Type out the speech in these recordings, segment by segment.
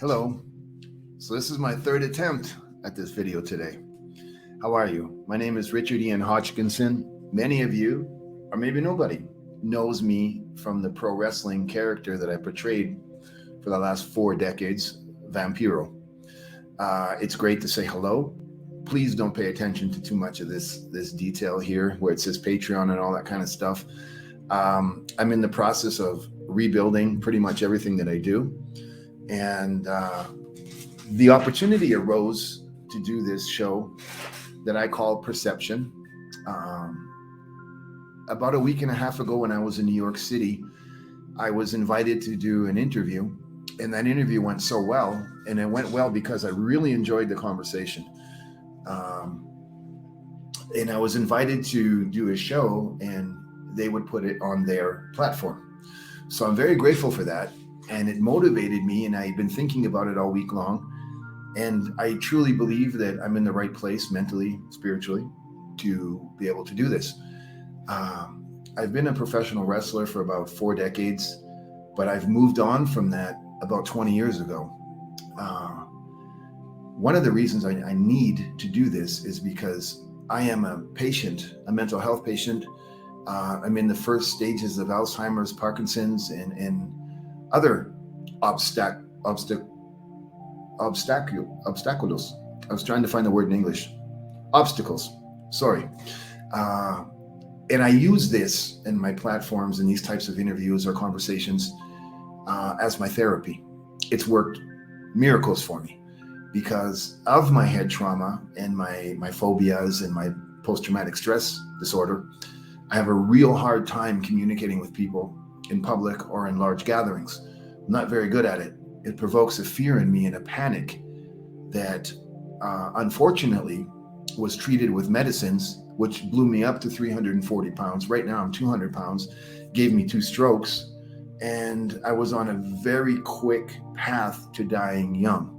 Hello. So this is my third attempt at this video today. How are you? My name is Richard Ian Hodgkinson. Many of you, or maybe nobody, knows me from the pro wrestling character that I portrayed for the last 4 decades, Vampiro. It's great to say hello. Please don't pay attention to too much of this detail here where it says Patreon and all that kind of stuff. I'm in the process of rebuilding pretty much everything that I do. And the opportunity arose to do this show that I call Perception. About a week and a half ago, when I was in New York City, I was invited to do an interview, and that interview went so well. And it went well because I really enjoyed the conversation. And I was invited to do a show, and they would put it on their platform. So I'm very grateful for that. And it motivated me, and I've been thinking about it all week long. And I truly believe that I'm in the right place mentally, spiritually, to be able to do this. I've been a professional wrestler for about 4 decades, but I've moved on from that about 20 years ago. One of the reasons I need to do this is because I am a patient, a mental health patient. I'm in the first stages of Alzheimer's, Parkinson's, and other obstacles. I was trying to find the word in English. Obstacles. Sorry. And I use this in my platforms and these types of interviews or conversations as my therapy. It's worked miracles for me because of my head trauma and my phobias and my post-traumatic stress disorder. I have a real hard time communicating with people in public or in large gatherings. I'm not very good at it. It provokes a fear in me and a panic that unfortunately was treated with medicines, which blew me up to 340 pounds. Right now I'm 200 pounds, gave me 2 strokes, and I was on a very quick path to dying young.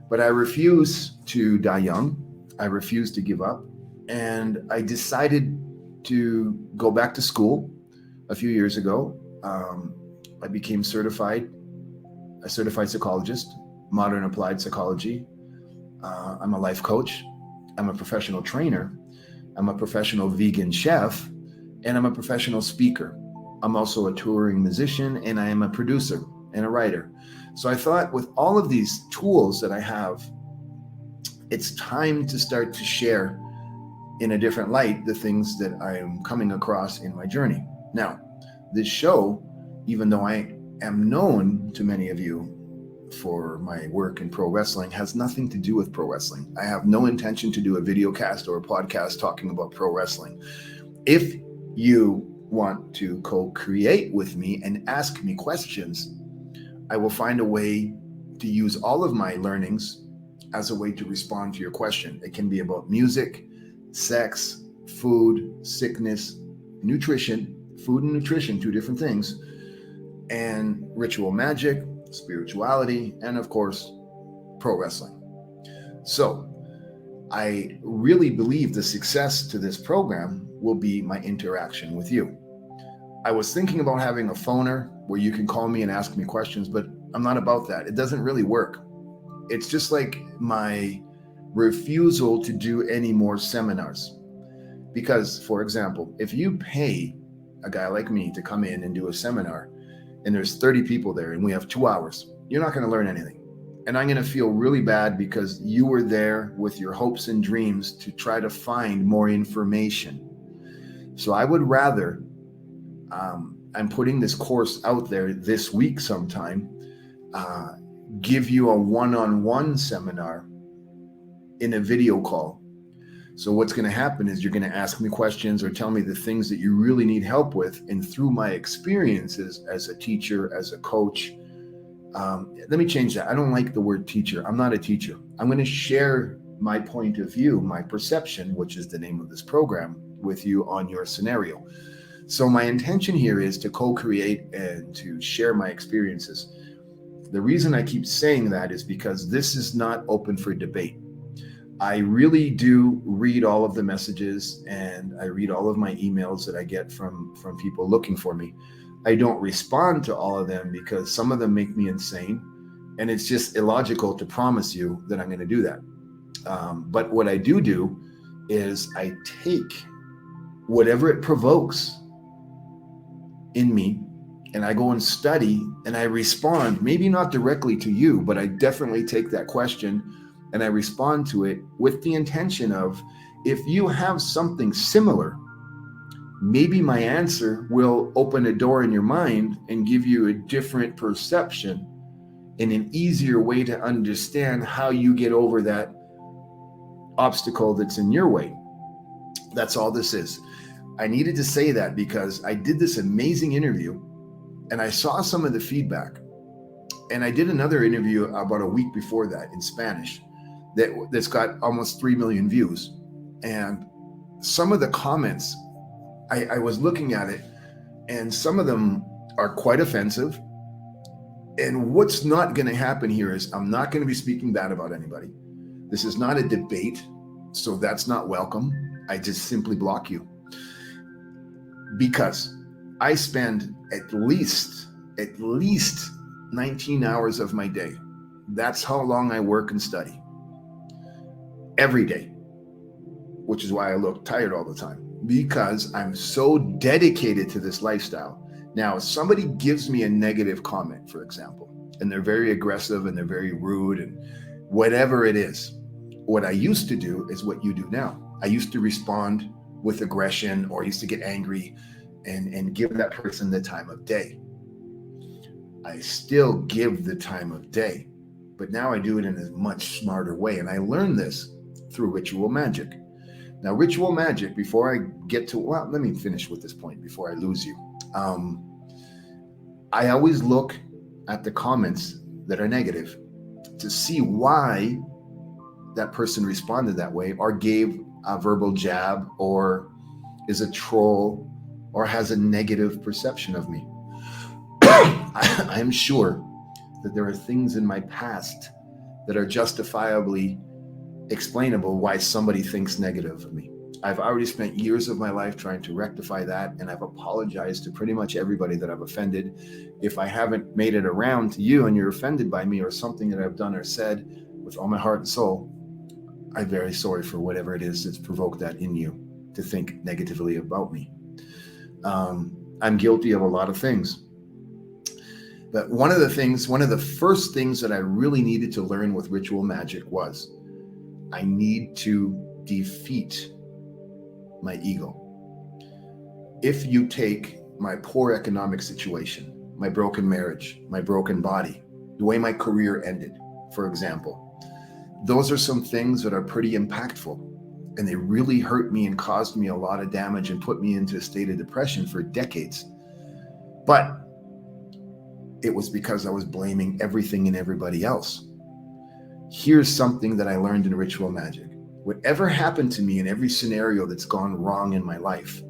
But I refuse to die young. I refuse to give up. And I decided to go back to school a few years ago. I became a certified psychologist, modern applied psychology. I'm a life coach. I'm a professional trainer. I'm a professional vegan chef, and I'm a professional speaker. I'm also a touring musician, and I am a producer and a writer. So I thought with all of these tools that I have, it's time to start to share in a different light the things that I am coming across in my journey. Now, this show, even though I am known to many of you for my work in pro wrestling, has nothing to do with pro wrestling. I have no intention to do a video cast or a podcast talking about pro wrestling. If you want to co-create with me and ask me questions, I will find a way to use all of my learnings as a way to respond to your question. It can be about music, sex, food, sickness, nutrition, food and nutrition, 2 different things, and ritual magic, spirituality, and of course, pro wrestling. So I really believe the success to this program will be my interaction with you. I was thinking about having a phoner where you can call me and ask me questions, but I'm not about that. It doesn't really work. It's just like my refusal to do any more seminars. Because, for example, if you pay a guy like me to come in and do a seminar, and there's 30 people there and we have 2 hours, you're not going to learn anything. And I'm going to feel really bad because you were there with your hopes and dreams to try to find more information. So I would rather, I'm putting this course out there this week sometime, give you a one-on-one seminar in a video call. So what's going to happen is you're going to ask me questions or tell me the things that you really need help with. And through my experiences as a teacher, as a coach, let me change that. I don't like the word teacher. I'm not a teacher. I'm going to share my point of view, my perception, which is the name of this program, with you on your scenario. So my intention here is to co-create and to share my experiences. The reason I keep saying that is because this is not open for debate. I really do read all of the messages, and I read all of my emails that I get from people looking for me. I don't respond to all of them because some of them make me insane, And it's just illogical to promise you that I'm going to do that. But what I do is I take whatever it provokes in me, and I go and study and I respond, maybe not directly to you, but I definitely take that question and I respond to it with the intention of, if you have something similar, maybe my answer will open a door in your mind and give you a different perception and an easier way to understand how you get over that obstacle that's in your way. That's all this is. I needed to say that because I did this amazing interview and I saw some of the feedback. And I did another interview about a week before that in Spanish that's got almost 3 million views. And some of the comments, I was looking at it, and some of them are quite offensive. And what's not going to happen here is I'm not going to be speaking bad about anybody. This is not a debate, so that's not welcome. I just simply block you. Because I spend at least 19 hours of my day. That's how long I work and study. Every day. Which is why I look tired all the time. Because I'm so dedicated to this lifestyle. Now, if somebody gives me a negative comment, for example, and they're very aggressive and they're very rude and whatever it is, what I used to do is what you do now. I used to respond with aggression, or I used to get angry and give that person the time of day. I still give the time of day, but now I do it in a much smarter way. And I learned this through ritual magic. Now, ritual magic, before I get to, well, let me finish with this point before I lose you. I always look at the comments that are negative to see why that person responded that way, or gave a verbal jab, or is a troll, or has a negative perception of me. I am sure that there are things in my past that are justifiably explainable why somebody thinks negative of me. I've already spent years of my life trying to rectify that, and I've apologized to pretty much everybody that I've offended. If I haven't made it around to you and you're offended by me or something that I've done or said, with all my heart and soul, I'm very sorry for whatever it is that's provoked that in you to think negatively about me. I'm guilty of a lot of things. But one of the first things that I really needed to learn with ritual magic was I need to defeat my ego. If you take my poor economic situation, my broken marriage, my broken body, the way my career ended, for example, those are some things that are pretty impactful, and they really hurt me and caused me a lot of damage and put me into a state of depression for decades. But it was because I was blaming everything and everybody else. Here's something that I learned in ritual magic. Whatever happened to me in every scenario that's gone wrong in my life,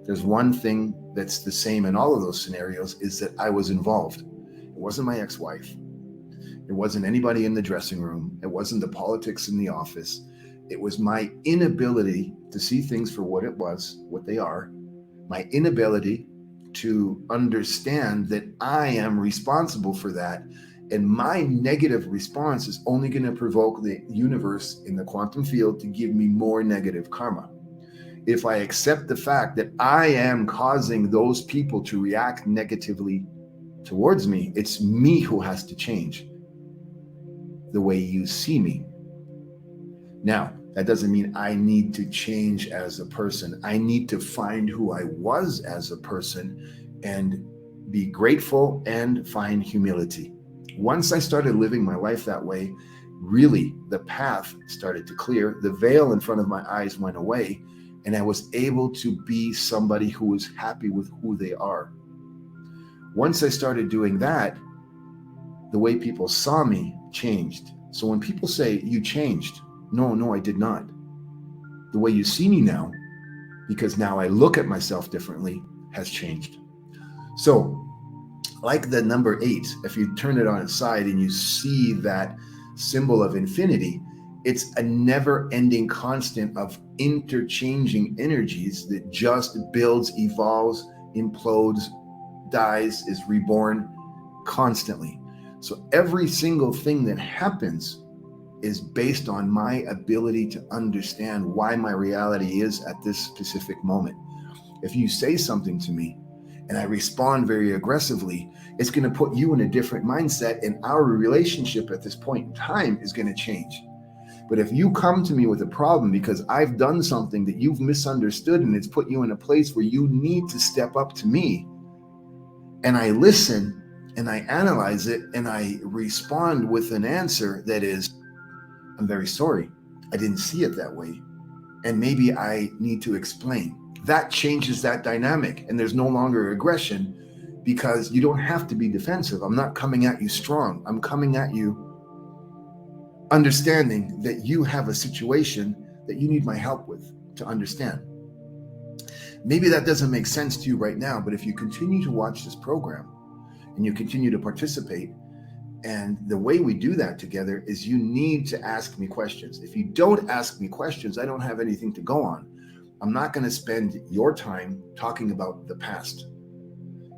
there's one thing that's the same in all of those scenarios, is that I was involved. It wasn't my ex-wife. It wasn't anybody in the dressing room. It wasn't the politics in the office. It was my inability to see things for what it was, what they are, my inability to understand that I am responsible for that. And my negative response is only going to provoke the universe in the quantum field to give me more negative karma. If I accept the fact that I am causing those people to react negatively towards me, it's me who has to change the way you see me. Now, that doesn't mean I need to change as a person. I need to find who I was as a person and be grateful and find humility. Once I started living my life that way, really the path started to clear. The veil in front of my eyes went away, and I was able to be somebody who was happy with who they are. Once I started doing that, the way people saw me changed. So when people say, "You changed," no, I did not. The way you see me now, because now I look at myself differently, has changed. So, like the number 8, if you turn it on its side and you see that symbol of infinity, it's a never-ending constant of interchanging energies that just builds, evolves, implodes, dies, is reborn constantly. So every single thing that happens is based on my ability to understand why my reality is at this specific moment. If you say something to me and I respond very aggressively, it's going to put you in a different mindset, and our relationship at this point in time is going to change. But if you come to me with a problem because I've done something that you've misunderstood and it's put you in a place where you need to step up to me, and I listen and I analyze it and I respond with an answer that is, I'm very sorry, I didn't see it that way, and maybe I need to explain. That changes that dynamic, and there's no longer aggression because you don't have to be defensive. I'm not coming at you strong. I'm coming at you understanding that you have a situation that you need my help with to understand. Maybe that doesn't make sense to you right now, but if you continue to watch this program and you continue to participate, and the way we do that together is you need to ask me questions. If you don't ask me questions, I don't have anything to go on. I'm not going to spend your time talking about the past.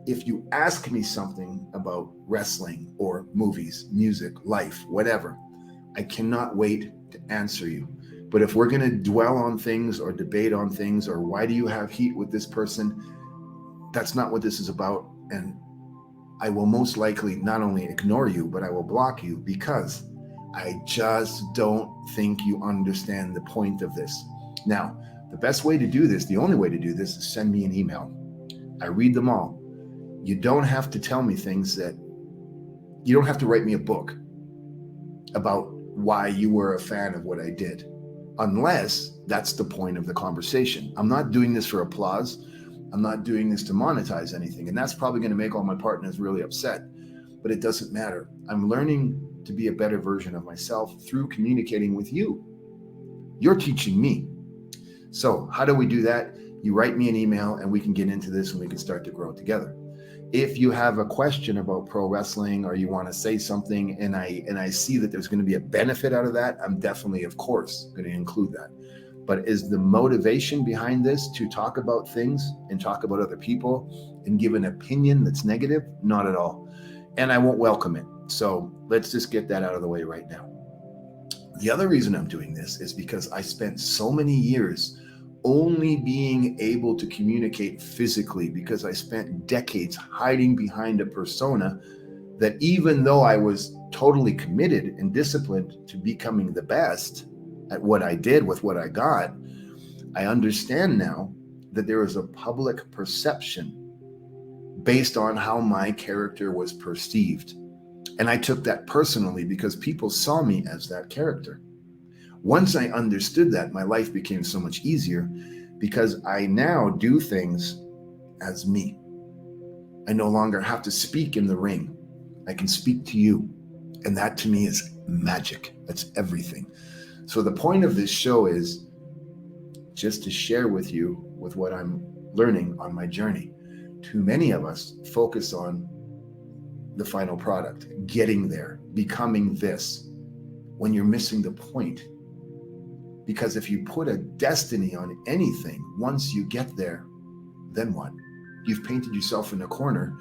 If you ask me something about wrestling or movies, music, life, whatever, I cannot wait to answer you. But if we're going to dwell on things or debate on things, or why do you have heat with this person, that's not what this is about. And I will most likely not only ignore you, but I will block you, because I just don't think you understand the point of this. Now, the best way to do this, the only way to do this, is send me an email. I read them all. You don't have to tell me things that, you don't have to write me a book about why you were a fan of what I did, unless that's the point of the conversation. I'm not doing this for applause. I'm not doing this to monetize anything. And that's probably going to make all my partners really upset, but it doesn't matter. I'm learning to be a better version of myself through communicating with you. You're teaching me. So how do we do that? You write me an email and we can get into this and we can start to grow together. If you have a question about pro wrestling, or you want to say something and I see that there's going to be a benefit out of that, I'm definitely, of course, going to include that. But is the motivation behind this to talk about things and talk about other people and give an opinion that's negative? Not at all. And I won't welcome it. So let's just get that out of the way right now. The other reason I'm doing this is because I spent so many years only being able to communicate physically, because I spent decades hiding behind a persona that, even though I was totally committed and disciplined to becoming the best at what I did with what I got, I understand now that there is a public perception based on how my character was perceived. And I took that personally because people saw me as that character. Once I understood that, my life became so much easier, because I now do things as me. I no longer have to speak in the ring. I can speak to you. And that to me is magic. That's everything. So the point of this show is just to share with you with what I'm learning on my journey. Too many of us focus on the final product, getting there, becoming this, when you're missing the point. Because if you put a destiny on anything, once you get there, then what? You've painted yourself in a corner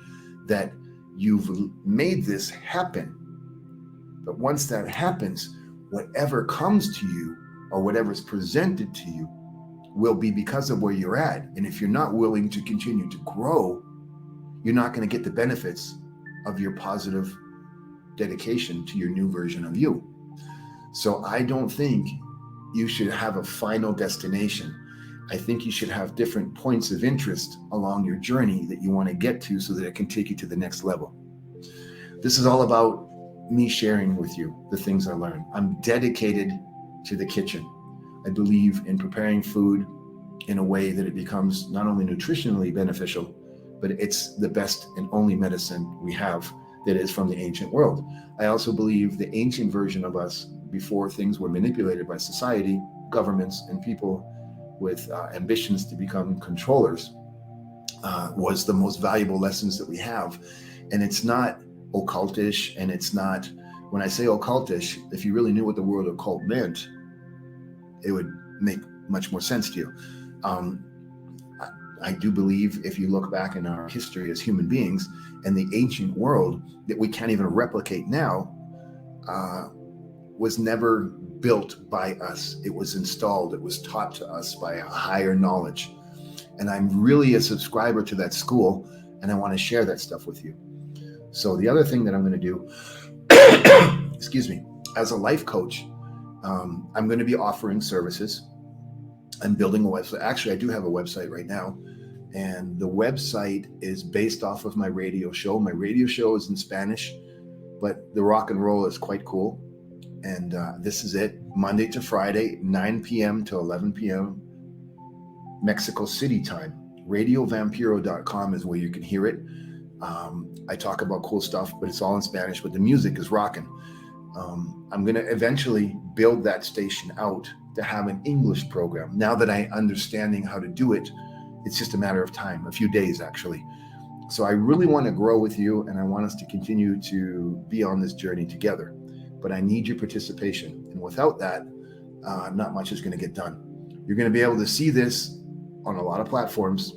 that you've made this happen. But once that happens, whatever comes to you or whatever's presented to you will be because of where you're at. And if you're not willing to continue to grow, you're not going to get the benefits of your positive dedication to your new version of you. So I don't think you should have a final destination. I think you should have different points of interest along your journey that you want to get to, so that it can take you to the next level. This is all about me sharing with you the things I learned. I'm dedicated to the kitchen. I believe in preparing food in a way that it becomes not only nutritionally beneficial, but it's the best and only medicine we have that is from the ancient world. I also believe the ancient version of us, before things were manipulated by society, governments, and people with ambitions to become controllers, was the most valuable lessons that we have. And it's not occultish, and it's not, when I say occultish, if you really knew what the word occult meant, it would make much more sense to you. I do believe if you look back in our history as human beings and the ancient world that we can't even replicate now, was never built by us. It was installed, it was taught to us by a higher knowledge. And I'm really a subscriber to that school, and I want to share that stuff with you. So the other thing that I'm going to do, excuse me, as a life coach, I'm going to be offering services. I'm building a website. Actually, I do have a website right now, and the website is based off of my radio show. My radio show is in Spanish, but the rock and roll is quite cool. And this is it, Monday to Friday, 9 p.m. to 11 p.m. Mexico City time. RadioVampiro.com is where you can hear it. I talk about cool stuff, but it's all in Spanish, but the music is rocking. I'm going to eventually build that station out to have an English program. Now that I'm understanding how to do it, it's just a matter of time, a few days actually. So I really want to grow with you, and I want us to continue to be on this journey together. But I need your participation. And without that, not much is going to get done. You're going to be able to see this on a lot of platforms.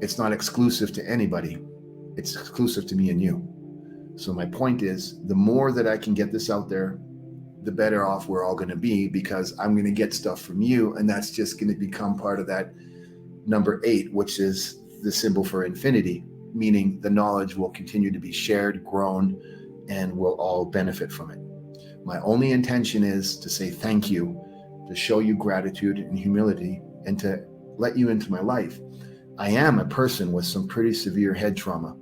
It's not exclusive to anybody. It's exclusive to me and you. So my point is, the more that I can get this out there, the better off we're all going to be, because I'm going to get stuff from you, and that's just going to become part of that number 8, which is the symbol for infinity, meaning the knowledge will continue to be shared, grown, and we'll all benefit from it. My only intention is to say thank you, to show you gratitude and humility, and to let you into my life. I am a person with some pretty severe head trauma.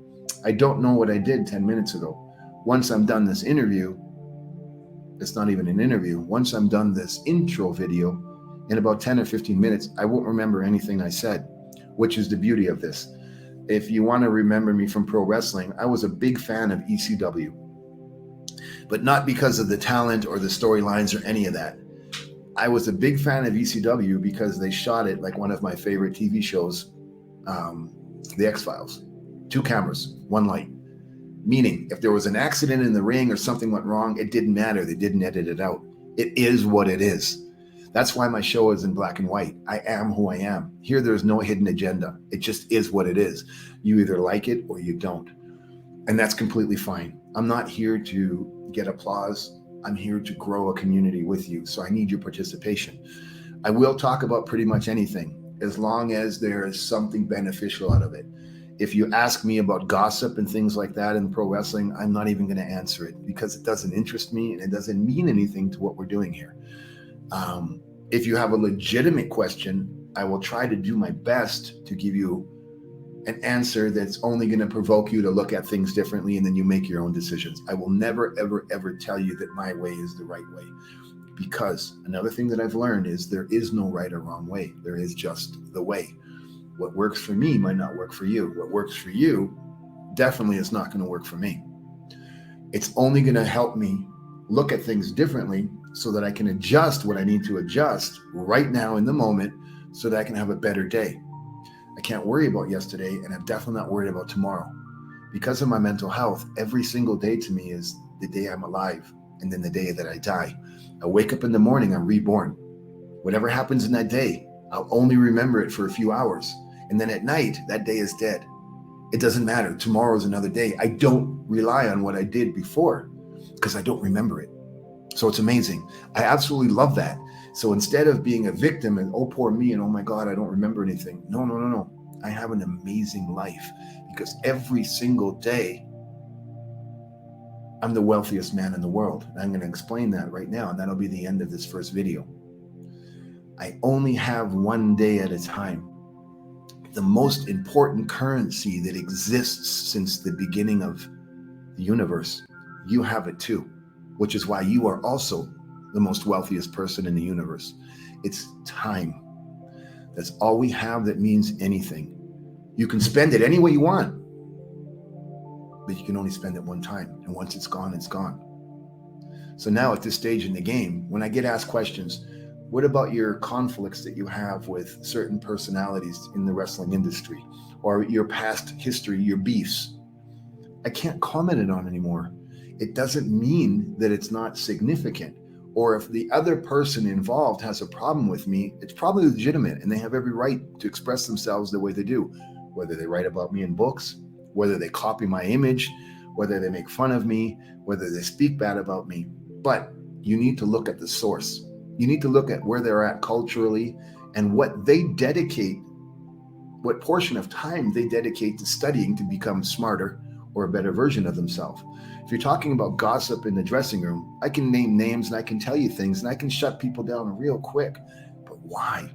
I don't know what I did 10 minutes ago. Once I'm done this interview, it's not even an interview. Once I'm done this intro video, in about 10 or 15 minutes, I won't remember anything I said, which is the beauty of this. If you want to remember me from pro wrestling, I was a big fan of ECW, but not because of the talent or the storylines or any of that. I was a big fan of ECW because they shot it like one of my favorite TV shows, The X-Files. 2 cameras, 1 light. Meaning, if there was an accident in the ring or something went wrong, it didn't matter. They didn't edit it out. It is what it is. That's why my show is in black and white. I am who I am. Here, there's no hidden agenda. It just is what it is. You either like it or you don't. And that's completely fine. I'm not here to get applause. I'm here to grow a community with you. So I need your participation. I will talk about pretty much anything, as long as there is something beneficial out of it. If you ask me about gossip and things like that in pro wrestling, I'm not even going to answer it, because it doesn't interest me and it doesn't mean anything to what we're doing here. If you have a legitimate question, I will try to do my best to give you an answer that's only going to provoke you to look at things differently, and then you make your own decisions. I will never, ever, ever tell you that my way is the right way, because another thing that I've learned is there is no right or wrong way. There is just the way. What works for me might not work for you. What works for you definitely is not going to work for me. It's only going to help me look at things differently so that I can adjust what I need to adjust right now in the moment so that I can have a better day. I can't worry about yesterday, and I'm definitely not worried about tomorrow. Because of my mental health, every single day to me is the day I'm alive, and then the day that I die. I wake up in the morning, I'm reborn. Whatever happens in that day, I'll only remember it for a few hours. And then at night, that day is dead. It doesn't matter. Tomorrow is another day. I don't rely on what I did before because I don't remember it. So it's amazing. I absolutely love that. So instead of being a victim and, oh, poor me, and oh my God, I don't remember anything. No. I have an amazing life because every single day, I'm the wealthiest man in the world. And I'm going to explain that right now, and that'll be the end of this first video. I only have one day at a time. The most important currency that exists since the beginning of the universe, you have it too, which is why you are also the most wealthiest person in the universe. It's time. That's all we have that means anything. You can spend it any way you want, but you can only spend it one time. And once it's gone, it's gone. So now at this stage in the game, when I get asked questions, what about your conflicts that you have with certain personalities in the wrestling industry, or your past history, your beefs? I can't comment it on anymore. It doesn't mean that it's not significant. or if the other person involved has a problem with me, it's probably legitimate and they have every right to express themselves the way they do, whether they write about me in books, whether they copy my image, whether they make fun of me, whether they speak bad about me. But you need to look at the source. You need to look at where they're at culturally and what they dedicate, what portion of time they dedicate to studying to become smarter or a better version of themselves. If you're talking about gossip in the dressing room, I can name names and I can tell you things and I can shut people down real quick. But why?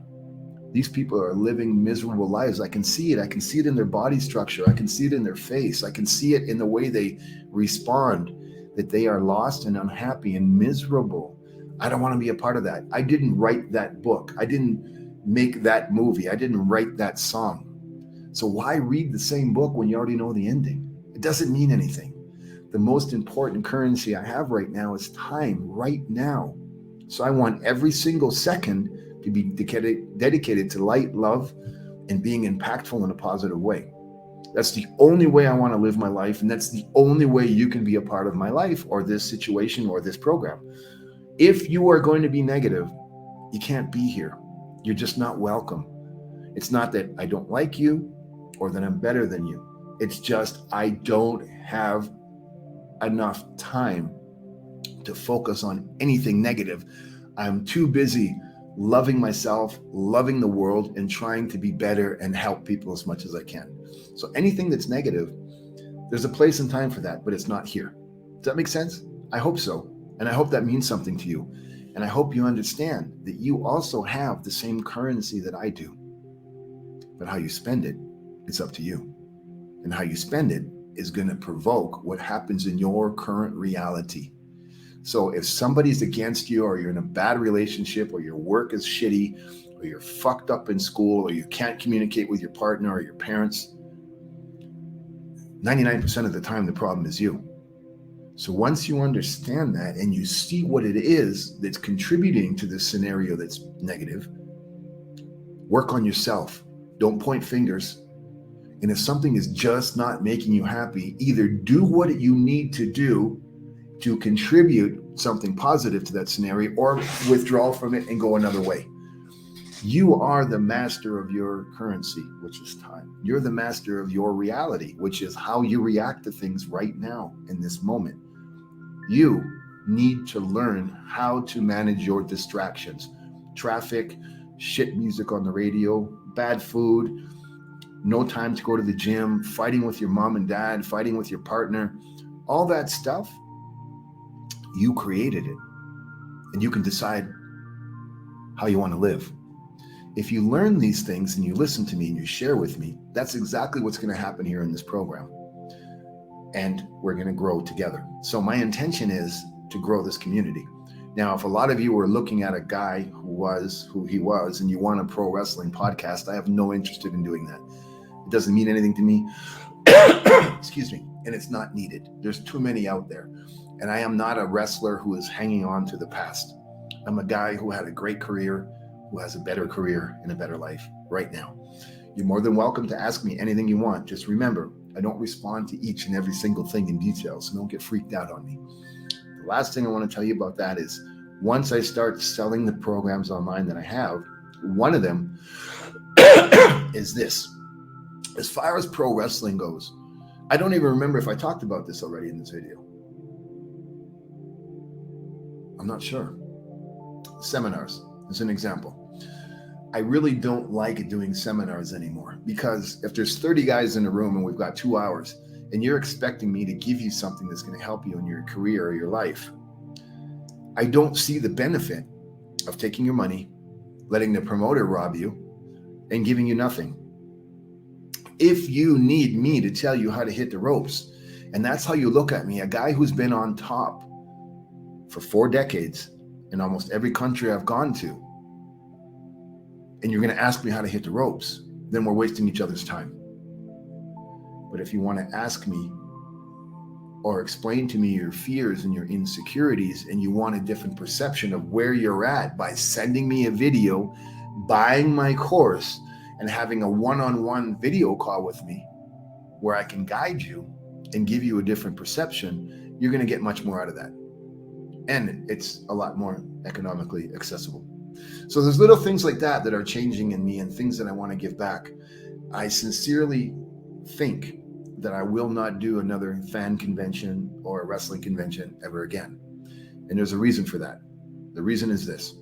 These people are living miserable lives. I can see it. I can see it in their body structure. I can see it in their face. I can see it in the way they respond, that they are lost and unhappy and miserable. I don't want to be a part of that. I didn't write that book. I didn't make that movie. I didn't write that song. So why read the same book when you already know the ending? It doesn't mean anything. The most important currency I have right now is time, right now. So I want every single second to be dedicated to light, love, and being impactful in a positive way. That's the only way I want to live my life, and that's the only way you can be a part of my life or this situation or this program. If you are going to be negative, you can't be here. You're just not welcome. It's not that I don't like you or that I'm better than you. It's just I don't have enough time to focus on anything negative. I'm too busy loving myself, loving the world, and trying to be better and help people as much as I can. So anything that's negative, there's a place and time for that, but it's not here. Does that make sense? I hope so. And I hope that means something to you. And I hope you understand that you also have the same currency that I do. But how you spend it, it's up to you. And how you spend it is going to provoke what happens in your current reality. So if somebody's against you, or you're in a bad relationship, or your work is shitty, or you're fucked up in school, or you can't communicate with your partner or your parents, 99% of the time, the problem is you. So once you understand that and you see what it is that's contributing to this scenario that's negative, work on yourself. Don't point fingers. And if something is just not making you happy, either do what you need to do to contribute something positive to that scenario, or withdraw from it and go another way. You are the master of your currency, which is time. You're the master of your reality, which is how you react to things right now in this moment. You need to learn how to manage your distractions. Traffic, shit music on the radio, bad food, no time to go to the gym, fighting with your mom and dad, fighting with your partner, all that stuff, you created it. And you can decide how you want to live. If you learn these things and you listen to me and you share with me, that's exactly what's going to happen here in this program. And we're going to grow together. So my intention is to grow this community. Now, if a lot of you are looking at a guy who he was, and you want a pro wrestling podcast, I have no interest in doing that. It doesn't mean anything to me. Excuse me. And it's not needed. There's too many out there. And I am not a wrestler who is hanging on to the past. I'm a guy who had a great career, who has a better career and a better life right now. You're more than welcome to ask me anything you want. Just remember, I don't respond to each and every single thing in detail, so don't get freaked out on me. The last thing I want to tell you about that is, once I start selling the programs online that I have, one of them is this. As far as pro wrestling goes, I don't even remember if I talked about this already in this video. I'm not sure. Seminars, as an example. I really don't like doing seminars anymore, because if there's 30 guys in a room and we've got 2 hours and you're expecting me to give you something that's going to help you in your career or your life, I don't see the benefit of taking your money, letting the promoter rob you, and giving you nothing. If you need me to tell you how to hit the ropes, and that's how you look at me, a guy who's been on top for 4 decades in almost every country I've gone to, and you're going to ask me how to hit the ropes, then we're wasting each other's time. But if you want to ask me or explain to me your fears and your insecurities, and you want a different perception of where you're at by sending me a video, buying my course, and having a one-on-one video call with me where I can guide you and give you a different perception, you're going to get much more out of that. and it's a lot more economically accessible. So there's little things like that that are changing in me and things that I want to give back. I sincerely think that I will not do another fan convention or a wrestling convention ever again. And there's a reason for that. The reason is this.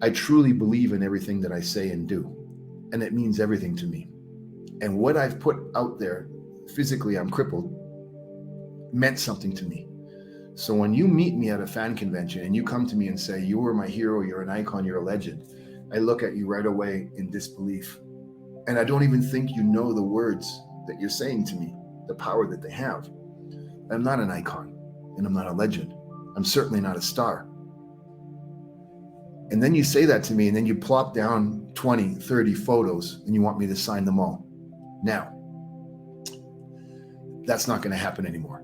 I truly believe in everything that I say and do, and it means everything to me. And what I've put out there, physically I'm crippled, meant something to me. So when you meet me at a fan convention and you come to me and say, you were my hero, you're an icon, you're a legend, I look at you right away in disbelief. And I don't even think you know the words that you're saying to me, the power that they have. I'm not an icon, and I'm not a legend. I'm certainly not a star. And then you say that to me, and then you plop down 20, 30 photos, and you want me to sign them all. Now, that's not going to happen anymore,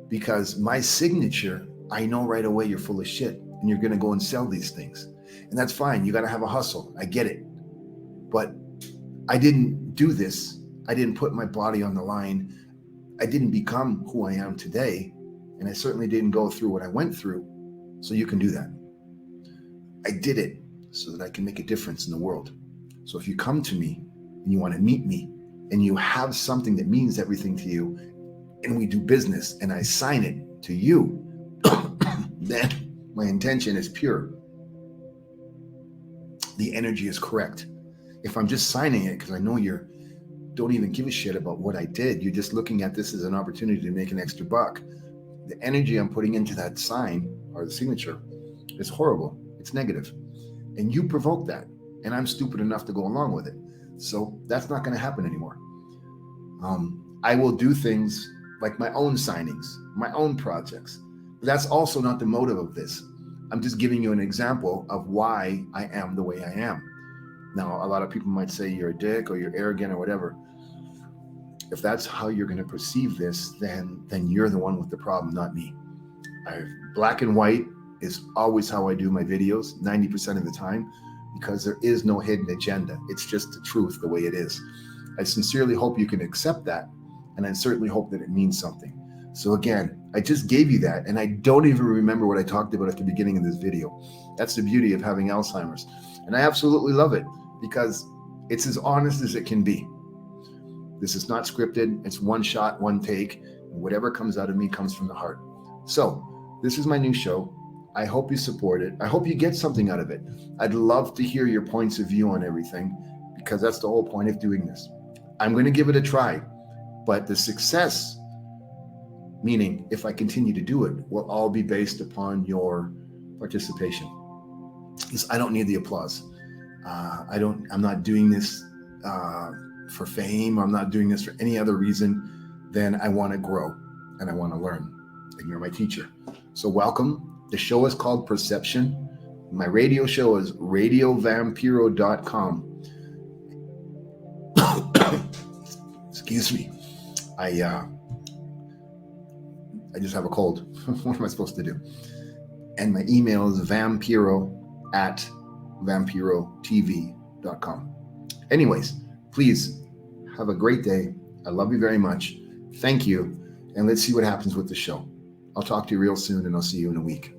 because my signature, I know right away you're full of shit, and you're going to go and sell these things. And that's fine. You got to have a hustle. I get it. But I didn't do this. I didn't put my body on the line. I didn't become who I am today. And I certainly didn't go through what I went through. So you can do that. I did it so that I can make a difference in the world. So if you come to me and you want to meet me and you have something that means everything to you, and we do business and I sign it to you, then my intention is pure. The energy is correct. If I'm just signing it because I know you don't even give a shit about what I did, you're just looking at this as an opportunity to make an extra buck. The energy I'm putting into that sign or the signature is horrible. It's negative. And you provoke that. And I'm stupid enough to go along with it. So that's not going to happen anymore. I will do things like my own signings, my own projects. But that's also not the motive of this. I'm just giving you an example of why I am the way I am. Now, a lot of people might say you're a dick or you're arrogant or whatever. If that's how you're going to perceive this, then you're the one with the problem, not me. Black and white is always how I do my videos, 90% of the time, because there is no hidden agenda. It's just the truth, the way it is. I sincerely hope you can accept that, and I certainly hope that it means something. So again, I just gave you that, and I don't even remember what I talked about at the beginning of this video. That's the beauty of having Alzheimer's. And I absolutely love it because it's as honest as it can be. This is not scripted. It's one shot, one take. And whatever comes out of me comes from the heart. So this is my new show. I hope you support it. I hope you get something out of it. I'd love to hear your points of view on everything because that's the whole point of doing this. I'm going to give it a try, but the success, meaning if I continue to do it, will all be based upon your participation. Because I don't need the applause. I'm not doing this for fame. I'm not doing this for any other reason than I want to grow and I want to learn. And you're my teacher. So welcome. The show is called Perception. My radio show is radiovampiro.com. Excuse me. I just have a cold. What am I supposed to do? And my email is vampiro@vampirotv.com. Anyways, please have a great day. I love you very much. Thank you. And let's see what happens with the show. I'll talk to you real soon, and I'll see you in a week.